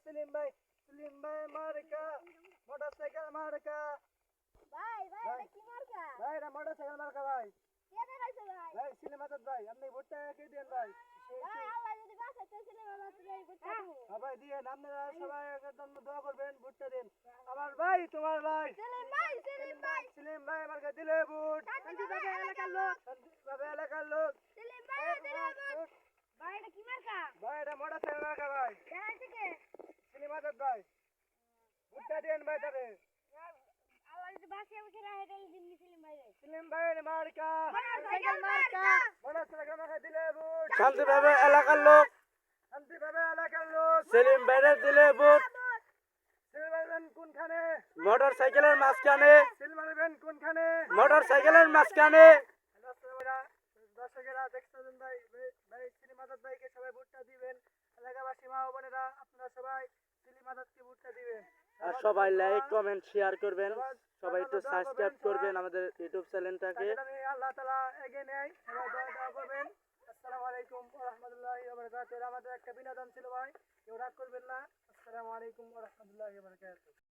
সেলিম ভাই মার্কা মোটরসাইকেল মার্কা। ভাই ভাই এটা কি মার্কা? ভাই এটা মোটরসাইকেল মার্কা ভাই। কে দেখাইছে ভাই? ভাই সেলিম আজাদ ভাই আপনি ভোটটা কে দেন ভাই? ভাই আল্লাহ যদি বাঁচাতে ছেলে বাবা তুমি বুঝতে ভাই দিয়ে আপনারা সবাই জন্য দোয়া করবেন ভোটটা দিন। আমার ভাই তোমার ভাই সেলিম ভাই মার্কা দিলে ভোট। শান্তিভাবে এলাকার লোক শান্তিভাবে এলাকার লোক সেলিম ভাই দিলে ভোট। ভাই এটা কি মার্কা? ভাই এটা মোটরসাইকেল মার্কা ভাই। দেখাইছে কে? সেলিম আজাদ ভাই ভোটটা দেন ভাই তারে। আল্লাহ যদি বাঁচিয়ে বসে রাখে তাহলে দিমনি সেলিম ভাই রে। সেলিম ভাইয়ের মার্কা মোটরসাইকেল মার্কা। মোটরসাইকেল মার্কা দিলে ভোট। শান্তিভাবে এলাকার লোক শান্তিভাবে এলাকার লোক সেলিম ভাইরে দিলে ভোট। সেলিম আজাদ কোনখানে? মোটর সাইকেলের মাঝখানে, সেলিম আজাদ কোনখানে? মোটর সাইকেলের মাঝখানে। দর্শকেরা দেখছেন ভাই ভাই সেলিম আজাদ ভাইকে সবাই ভোটটা দিবেন। এলাকাবাসী মা ও বোনেরা আপনারা সবাই সেলিম আজাদকে ভোটটা দিবেন। আর সবাই লাইক কমেন্ট শেয়ার করবেন, সবাই একটু সাবস্ক্রাইব করবেন আমাদের ইউটিউব চ্যানেলটাকে। আল্লাহ তাআলা এগিয়ে নেয়, সবাই দোয়া করবেন। আসসালামু আলাইকুম ওয়া রাহমাতুল্লাহি ওয়া বারাকাতুহু। আমাদের একটা বিনোদন ছিল ভাই, কেউ রাগ করবেন না। আসসালামু আলাইকুম ওয়া রাহমাতুল্লাহি ওয়া বারাকাতুহু।